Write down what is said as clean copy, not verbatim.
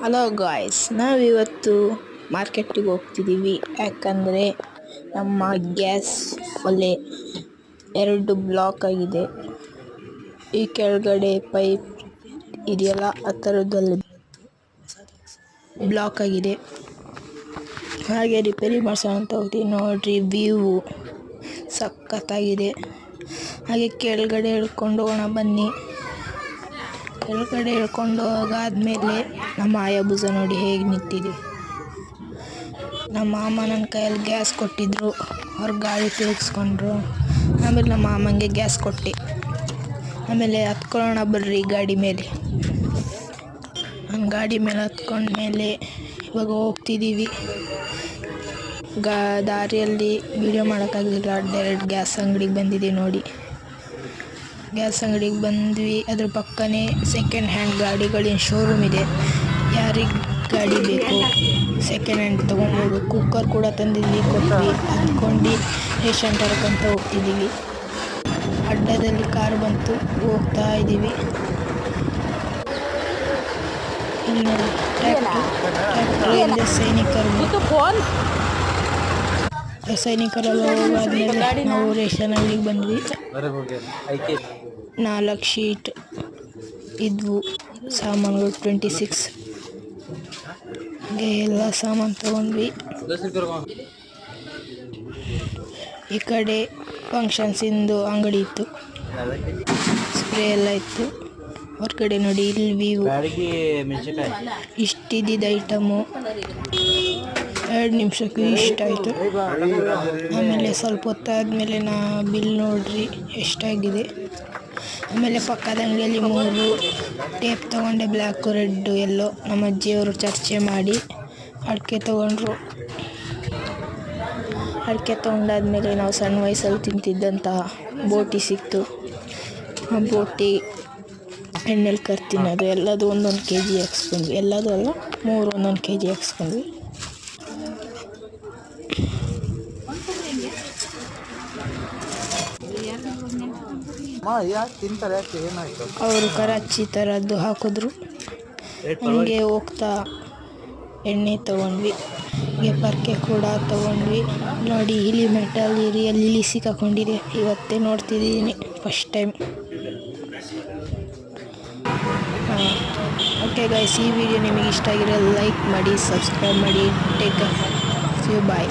Hello guys, ನಾವಿವತ್ತು ಮಾರ್ಕೆಟಿಗೆ ಹೋಗ್ತಿದ್ದೀವಿ. ಯಾಕಂದರೆ ನಮ್ಮ ಗ್ಯಾಸ್ ಒಲೆ 2 ಬ್ಲಾಕ್ ಆಗಿದೆ. ಈ ಕೆಳಗಡೆ ಪೈಪ್ ಇದೆಯಲ್ಲ, ಆ ಥರದಲ್ಲಿ ಬ್ಲಾಕ್ ಆಗಿದೆ. ಹಾಗೆ ರಿಪೇರಿ ಮಾಡ್ಸೋಣ ಅಂತ ಹೋಗ್ತೀವಿ. ನೋಡ್ರಿ, ವ್ಯೂ ಸಖತ್ತಾಗಿದೆ. ಹಾಗೆ ಕೆಳಗಡೆ ಇಳ್ಕೊಂಡು ಹೋಗೋಣ ಬನ್ನಿ. ಕೆಳಗಡೆ ಇಳ್ಕೊಂಡು ಹೋಗಾದ್ಮೇಲೆ ನಮ್ಮ ಆಯಾಬುಜ ನೋಡಿ ಹೇಗೆ ನಿಂತಿದೆ. ನಮ್ಮ ಮಾಮ ನನ್ನ ಕೈಯಲ್ಲಿ ಗ್ಯಾಸ್ ಕೊಟ್ಟಿದ್ರು, ಅವ್ರು ಗಾಳಿ ತಿರುಗಿಸ್ಕೊಂಡ್ರು. ಆಮೇಲೆ ನಮ್ಮ ಮಾಮಂಗೆ ಗ್ಯಾಸ್ ಕೊಟ್ಟೆ. ಆಮೇಲೆ ಹತ್ಕೊಳ್ಳೋಣ ಬರ್ರಿ ಗಾಡಿ ಮೇಲೆ. ನಾನು ಗಾಡಿ ಮೇಲೆ ಹತ್ಕೊಂಡ್ಮೇಲೆ ಇವಾಗ ಹೋಗ್ತಿದ್ದೀವಿ. ದಾರಿಯಲ್ಲಿ ವಿಡಿಯೋ ಮಾಡೋಕ್ಕಾಗಲಿಲ್ಲ, ಡೈರೆಕ್ಟ್ ಗ್ಯಾಸ್ ಅಂಗಡಿಗೆ ಬಂದಿದೆ ನೋಡಿ. ಗ್ಯಾಸ್ ಅಂಗಡಿಗೆ ಬಂದ್ವಿ. ಅದ್ರ ಪಕ್ಕನೇ ಸೆಕೆಂಡ್ ಹ್ಯಾಂಡ್ ಗಾಡಿಗಳಿನ ಶೋರೂಮ್ ಇದೆ. ಯಾರಿಗೆ ಗಾಡಿ ಬೇಕು ಸೆಕೆಂಡ್ ಹ್ಯಾಂಡ್ ತೊಗೊಬೋದು. ಕುಕ್ಕರ್ ಕೂಡ ತಂದಿದ್ವಿ, ಕೊಟ್ವಿ. ಅಂದ್ಕೊಂಡು ರೇಷನ್ ತರಕಂತ ಹೋಗ್ತಿದ್ದೀವಿ. ಅಡ್ಡದಲ್ಲಿ ಕಾರ್ ಬಂತು, ಹೋಗ್ತಾ ಇದ್ದೀವಿ. ಇಲ್ಲಿ ನೋಡಿ ಟ್ರ್ಯಾಕ್ಟರ್ ಸೈನಿಕರೆಲ್ಲ ಹೋಗಾದ್ಮೇಲೆ ನಾವು ರೇಷನ್ ಅಂಗಡಿಗೆ ಬಂದ್ವಿ. 4 ಶೀಟ್ ಇದ್ವು ಸಾಮಾನುಗಳು, 26 ಎಲ್ಲ ಸಾಮಾನು ತಗೊಂಡ್ವಿ. ಈ ಕಡೆ ಫಂಕ್ಷನ್ಸಿಂದು ಅಂಗಡಿ ಇತ್ತು, ಸ್ಪ್ರೇ ಎಲ್ಲ ಇತ್ತು. ಹೊರಗಡೆ ನೋಡಿ, ಇಲ್ಲಿ ವ್ಯೂ ಇಷ್ಟಿದ್ದಿದ್ದ ಐಟಮು 2 ನಿಮಿಷಕ್ಕೂ ಇಷ್ಟ ಆಯಿತು. ಆಮೇಲೆ ಸ್ವಲ್ಪ ಹೊತ್ತಾದಮೇಲೆ ಬಿಲ್ ನೋಡ್ರಿ ಎಷ್ಟಾಗಿದೆ. ಆಮೇಲೆ ಪಕ್ಕದ ಅಂಗಡಿಯಲ್ಲಿ 3 ಟೇಪ್ ತೊಗೊಂಡೆ, ಬ್ಲ್ಯಾಕು, ರೆಡ್ಡು, ಎಲ್ಲೋ. ನಮ್ಮ ಅಜ್ಜಿಯವರು ಚರ್ಚೆ ಮಾಡಿ ಅಡಿಕೆ ತೊಗೊಂಡ್ರು. ಅಡಿಕೆ ತೊಗೊಂಡಾದ್ಮೇಲೆ ನಾವು ಸಣ್ಣ ವಯಸ್ಸಲ್ಲಿ ತಿಂತಿದ್ದಂತಹ ಬೋಟಿ ಸಿಕ್ತು. ಆ ಬೋಟಿ ಎಣ್ಣೆಲಿ ಕರ್ತಿನೋದು ಎಲ್ಲದು 1 kg ಹಾಕ್ಸ್ಕೊಂಡ್ವಿ. ಎಲ್ಲದು ಅಲ್ಲ, 3 1 kg ಹಾಕ್ಸ್ಕೊಂಡ್ವಿ. ಅವರು ಕರಾಚಿ ಥರದ್ದು ಹಾಕಿದ್ರು. ಹಂಗೆ ಹೋಗ್ತಾ ಎಣ್ಣೆ ತೊಗೊಂಡ್ವಿ. ಹೀಗೆ ಪರ್ಕೆ ಕೂಡ ತೊಗೊಂಡ್ವಿ. ನೋಡಿ, ಇಲಿ ಮೆಟಲ್ ರಿಯಲ್ ಇಲಿ ಸಿಕ್ಕಾಕೊಂಡಿದೆ. ಇವತ್ತೇ ನೋಡ್ತಿದ್ದೀನಿ, ಫಸ್ಟ್ ಟೈಮ್. ಓಕೆ ಗೈಸ್, ಈ ವಿಡಿಯೋ ನಿಮಗೆ ಇಷ್ಟ ಆಗಿರೋ ಲೈಕ್ ಮಾಡಿ, ಸಬ್ಸ್ಕ್ರೈಬ್ ಮಾಡಿ. Take care, see you, bye.